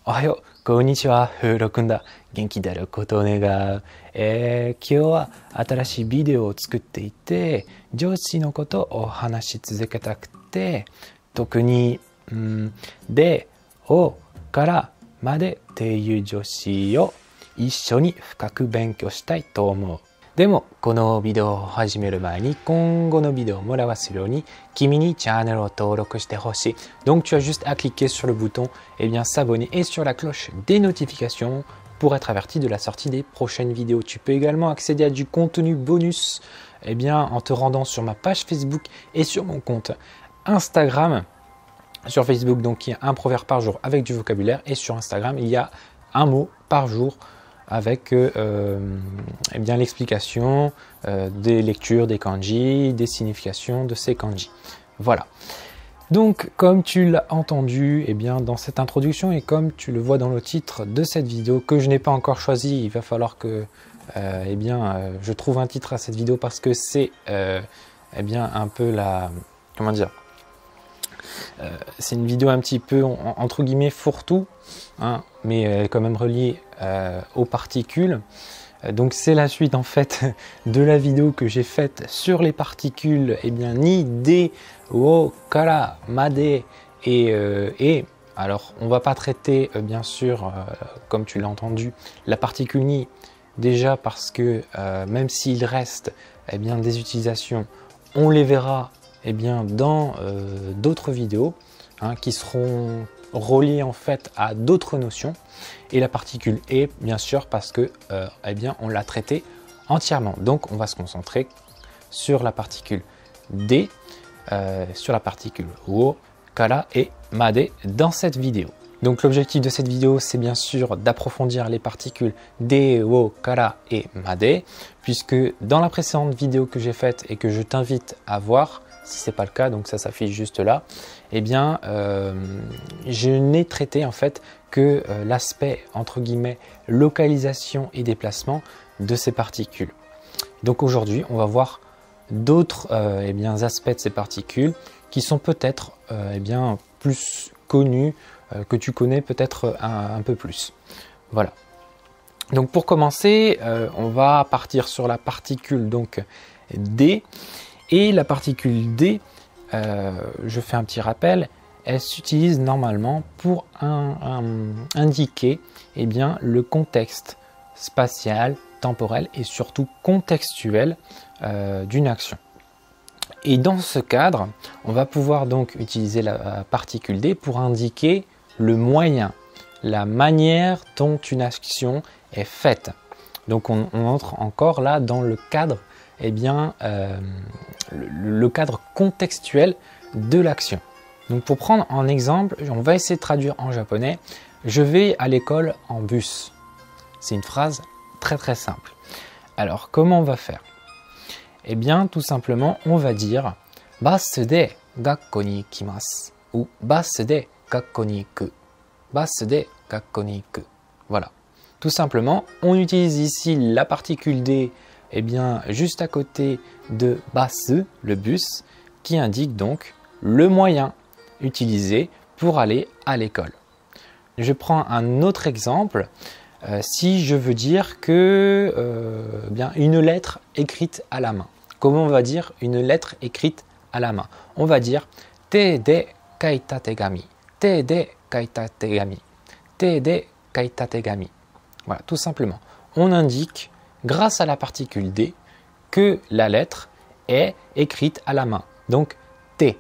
おはよう、こんにちは、ふうろくんだ。元気であることを願う。今日は新しいビデオを作っていて、上司のことを話し続けたくて、特に、で、を、からまでっていう助詞を一緒に深く勉強したいと思う。でも、このビデオを始める前に、今後のビデオをもらわせるように、君にチャンネルを登録してほしい。Donc, tu as juste à cliquer sur le bouton, s'abonner et sur la cloche des notifications pour être averti de la sortie des prochaines vidéos. Tu peux également accéder à du contenu bonus, en te rendant sur ma page Facebook et sur mon compte Instagram. Sur Facebook, donc, il y a un proverbe par jour avec du vocabulaire et sur Instagram, il y a un mot par jour avec l'explication des lectures des kanji, des significations de ces kanji. Voilà. Donc, comme tu l'as entendu dans cette introduction et comme tu le vois dans le titre de cette vidéo que je n'ai pas encore choisi, il va falloir que je trouve un titre à cette vidéo parce que c'est un peu la... Comment dire, c'est une vidéo un petit peu entre guillemets fourre-tout, hein, mais elle est quand même reliée aux particules. Donc c'est la suite en fait de la vidéo que j'ai faite sur les particules, ni, de, wo, kara, made et alors on va pas traiter bien sûr comme tu l'as entendu la particule ni déjà parce que même s'il reste des utilisations, on les verra dans d'autres vidéos qui seront reliées en fait à d'autres notions, et la particule est bien sûr parce que on l'a traité entièrement. Donc on va se concentrer sur la particule D, sur la particule wo, kara et made dans cette vidéo. Donc l'objectif de cette vidéo, c'est bien sûr d'approfondir les particules de, wo, kara et made, puisque dans la précédente vidéo que j'ai faite et que je t'invite à voir, si ce n'est pas le cas, donc ça s'affiche juste là, je n'ai traité en fait que l'aspect entre guillemets localisation et déplacement de ces particules. Donc aujourd'hui, on va voir d'autres aspects de ces particules qui sont peut-être plus connus, que tu connais peut-être un peu plus. Voilà. Donc pour commencer, on va partir sur la particule donc D. Et la particule D, je fais un petit rappel, elle s'utilise normalement pour indiquer le contexte spatial, temporel et surtout contextuel d'une action. Et dans ce cadre, on va pouvoir donc utiliser la particule D pour indiquer le moyen, la manière dont une action est faite. Donc on entre encore là dans le cadre le cadre contextuel de l'action. Donc pour prendre un exemple, on va essayer de traduire en japonais. Je vais à l'école en bus. C'est une phrase très très simple. Alors comment on va faire? Tout simplement, on va dire basu de gakko ni ikimasu ou basu de gakko ni iku. Basu de gakko ni iku. Voilà. Tout simplement, on utilise ici la particule D juste à côté de basu, le bus, qui indique donc le moyen utilisé pour aller à l'école. Je prends un autre exemple. Si je veux dire que une lettre écrite à la main. Comment on va dire une lettre écrite à la main? On va dire te de kaita tegami. Te de kaita tegami. Te de kaita tegami. Voilà, tout simplement. On indique grâce à la particule D que la lettre est écrite à la main. Donc T,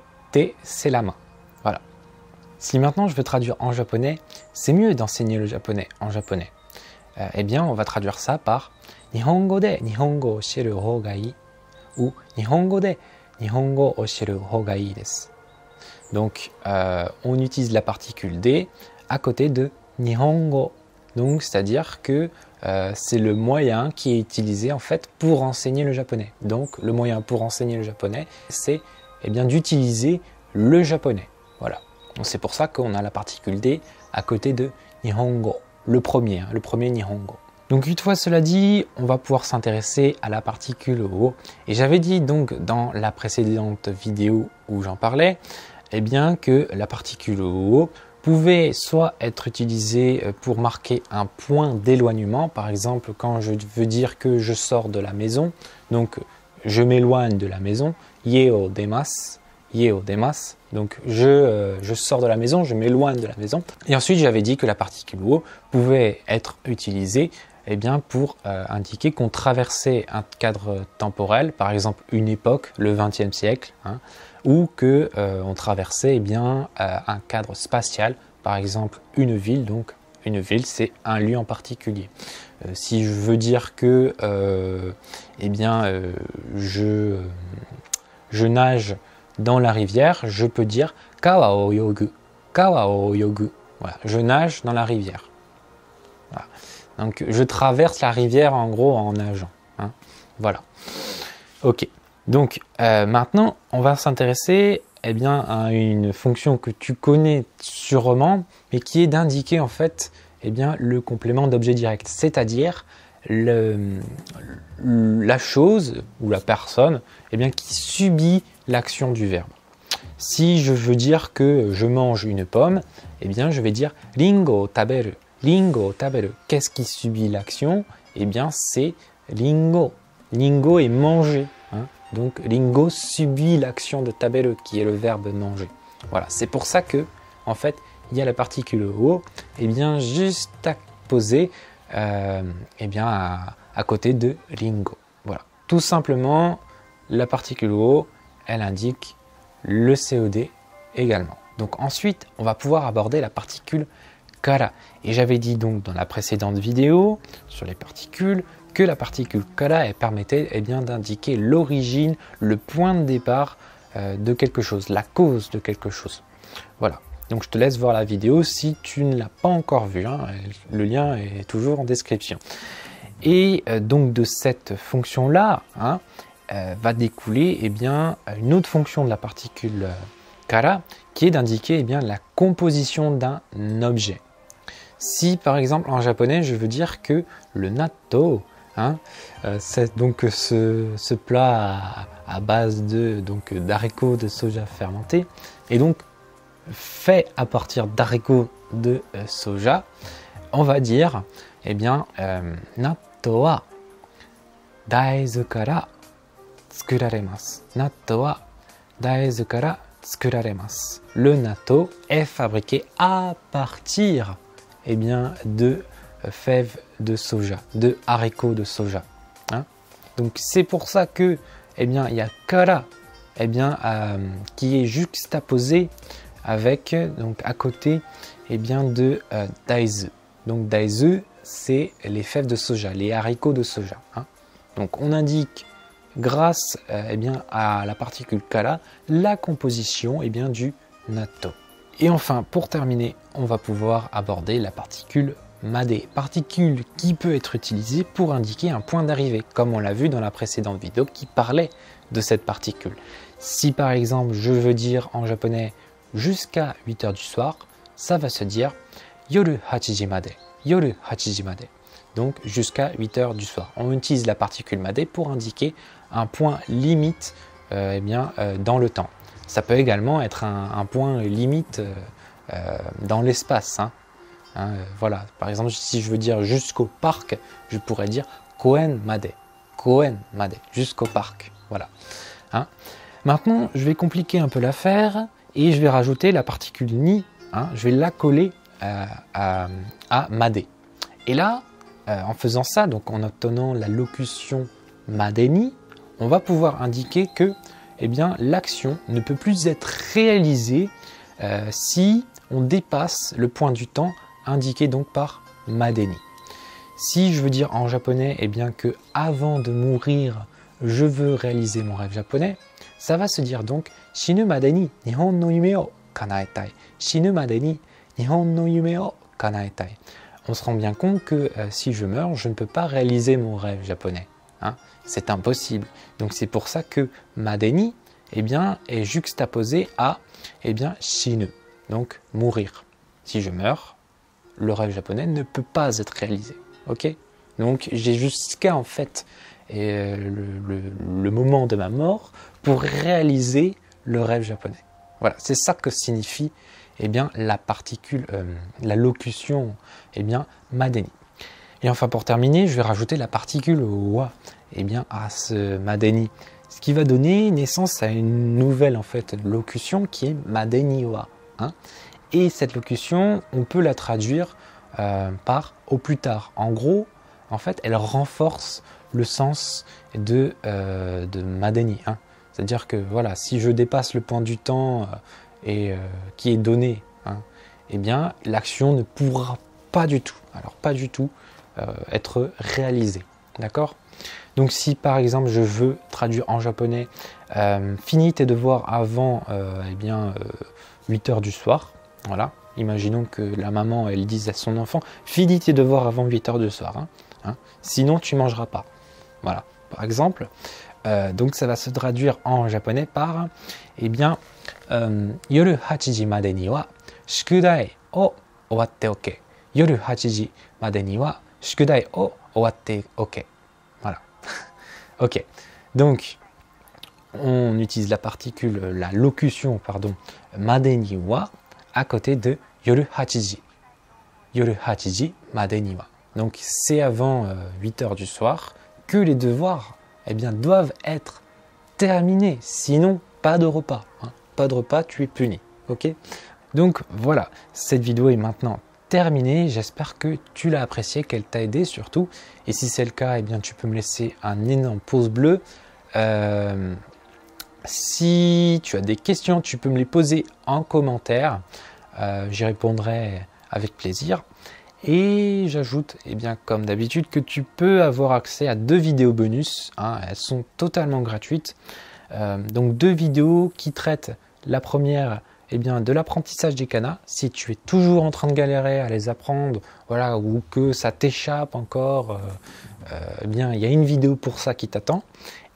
c'est la main. Voilà. Si maintenant je veux traduire en japonais, c'est mieux d'enseigner le japonais en japonais. On va traduire ça par Nihongo de Nihongo o shiru hou ga ii ou Nihongo de Nihongo o shiru hou ga ii desu. Donc on utilise la particule D à côté de Nihongo. Donc c'est-à-dire que c'est le moyen qui est utilisé en fait pour enseigner le japonais. Donc le moyen pour enseigner le japonais, c'est d'utiliser le japonais. Voilà. Donc c'est pour ça qu'on a la particule D à côté de Nihongo, le premier Nihongo. Donc une fois cela dit, on va pouvoir s'intéresser à la particule O. Et j'avais dit donc dans la précédente vidéo où j'en parlais, que la particule O pouvait soit être utilisé pour marquer un point d'éloignement. Par exemple, quand je veux dire que je sors de la maison, donc je m'éloigne de la maison, ie o demasu, ie o demasu. Donc je sors de la maison, je m'éloigne de la maison. Et ensuite, j'avais dit que la particule o pouvait être utilisée pour indiquer qu'on traversait un cadre temporel, par exemple une époque, le XXe siècle, hein, ou que on traversait un cadre spatial, par exemple une ville. Donc une ville, c'est un lieu en particulier. Si je veux dire que je nage dans la rivière, je peux dire kawa o yogu, kawa o yogu. Voilà, je nage dans la rivière. Voilà. Donc je traverse la rivière en gros en nageant. Hein. Voilà. Ok. Donc maintenant, on va s'intéresser à une fonction que tu connais sûrement, mais qui est d'indiquer en fait le complément d'objet direct, c'est-à-dire la chose ou la personne qui subit l'action du verbe. Si je veux dire que je mange une pomme, je vais dire ringo taberu. Ringo taberu. Qu'est-ce qui subit l'action? C'est ringo. Ringo est manger. Hein. Donc ringo subit l'action de taberu qui est le verbe manger. Voilà, c'est pour ça que en fait il y a la particule o juste à poser à côté de ringo. Voilà, tout simplement la particule o, elle indique le COD également. Donc ensuite on va pouvoir aborder la particule kara. Et j'avais dit donc dans la précédente vidéo sur les particules que la particule kara elle permettait d'indiquer l'origine, le point de départ de quelque chose, la cause de quelque chose. Voilà. Donc je te laisse voir la vidéo si tu ne l'as pas encore vue. Hein. Le lien est toujours en description. Et donc de cette fonction-là va découler une autre fonction de la particule kara qui est d'indiquer la composition d'un objet. Si par exemple en japonais je veux dire que le natto, c'est donc ce plat à base d'haricots de soja fermentés et donc fait à partir d'haricots de soja, on va dire natto wa daizu kara tsukuraremasu. Natto wa daizu kara tsukuraremasu. Le natto est fabriqué à partir de fèves de soja, de haricots de soja. Hein. Donc c'est pour ça que il y a kara qui est juxtaposé avec donc à côté de daizu. Donc daizu c'est les fèves de soja, les haricots de soja. Hein. Donc on indique grâce à la particule kara la composition du natto. Et enfin, pour terminer, on va pouvoir aborder la particule made, particule qui peut être utilisée pour indiquer un point d'arrivée, comme on l'a vu dans la précédente vidéo qui parlait de cette particule. Si par exemple, je veux dire en japonais jusqu'à 8 h du soir, ça va se dire yoru hachiji made, yoru hachiji made. Donc jusqu'à 8 h du soir. On utilise la particule made pour indiquer un point limite dans le temps. Ça peut également être un point limite dans l'espace. Voilà. Par exemple, si je veux dire jusqu'au parc, je pourrais dire koen made, jusqu'au parc. Voilà. Maintenant, je vais compliquer un peu l'affaire et je vais rajouter la particule ni. Je vais la coller à made. Et là, en faisant ça, donc en obtenant la locution madeni, on va pouvoir indiquer que l'action ne peut plus être réalisée si on dépasse le point du temps indiqué donc par madeni. Si je veux dire en japonais que avant de mourir, je veux réaliser mon rêve japonais, ça va se dire donc shinu madeni nihon no yume o kanaetai. Shinu madeni nihon no yume o kanaetai. On se rend bien compte que si je meurs, je ne peux pas réaliser mon rêve japonais. C'est impossible. Donc c'est pour ça que madeni est juxtaposé à shinu, donc mourir. Si je meurs, le rêve japonais ne peut pas être réalisé. Ok? Donc j'ai jusqu'à en fait le moment de ma mort pour réaliser le rêve japonais. Voilà, c'est ça que signifie eh bien, la particule, la locution, eh bien, madeni. Et enfin, pour terminer, je vais rajouter la particule wa, eh bien, à ce madeni. Ce qui va donner naissance à une nouvelle, en fait, locution qui est madeni wa. Hein. Et cette locution, on peut la traduire par au plus tard. En gros, en fait, elle renforce le sens de madeni. Hein. C'est-à-dire que voilà, si je dépasse le point du temps qui est donné, hein, eh bien, l'action ne pourra pas du tout, alors pas du tout, être réalisée. D'accord? Donc si par exemple je veux traduire en japonais finis tes devoirs avant 8 heures du soir, voilà, imaginons que la maman elle dise à son enfant finis tes devoirs avant 8 heures du soir, hein, sinon tu mangeras pas, voilà, par exemple. Donc ça va se traduire en japonais par eh bien yoru 8時までには宿題を終わって OK. Yoru 8時までには宿題を終わって OK. Voilà. OK. Donc on utilise la particule, la locution, pardon, madeni wa à côté de yoru 8時. Yoru 8時までには. Donc c'est avant 8 heures du soir que les devoirs eh bien, doivent être terminés. Sinon, pas de repas. Hein. Pas de repas, tu es puni. Ok? Donc voilà, cette vidéo est maintenant terminée. J'espère que tu l'as appréciée, qu'elle t'a aidé surtout. Et si c'est le cas, eh bien, tu peux me laisser un énorme pouce bleu. Si tu as des questions, tu peux me les poser en commentaire. J'y répondrai avec plaisir. Et j'ajoute, eh bien, comme d'habitude, que tu peux avoir accès à 2 vidéos bonus. Hein, elles sont totalement gratuites. Donc 2 vidéos qui traitent la première eh bien, de l'apprentissage des kanas. Si tu es toujours en train de galérer à les apprendre, voilà, ou que ça t'échappe encore, eh bien, il y a une vidéo pour ça qui t'attend.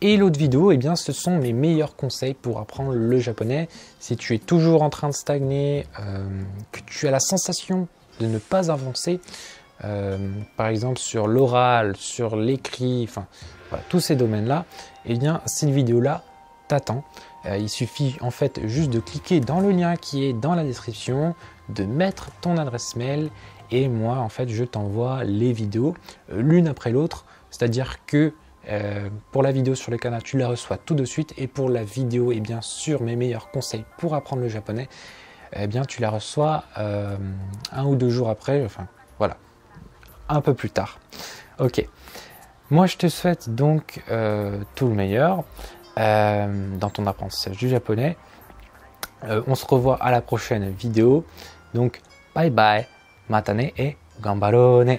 Et l'autre vidéo, eh bien, ce sont mes meilleurs conseils pour apprendre le japonais. Si tu es toujours en train de stagner, que tu as la sensation de ne pas avancer, par exemple sur l'oral, sur l'écrit, enfin voilà, tous ces domaines-là, eh bien cette vidéo-là t'attend. Il suffit en fait juste de cliquer dans le lien qui est dans la description, de mettre ton adresse mail et moi en fait je t'envoie les vidéos l'une après l'autre. C'est-à-dire que pour la vidéo sur le canal tu la reçois tout de suite et pour la vidéo eh bien, sur mes meilleurs conseils pour apprendre le japonais, eh bien tu la reçois 1 ou 2 jours après, enfin voilà, un peu plus tard. Ok, moi je te souhaite donc tout le meilleur dans ton apprentissage du japonais. On se revoit à la prochaine vidéo, donc bye bye, matane et gambaro ne.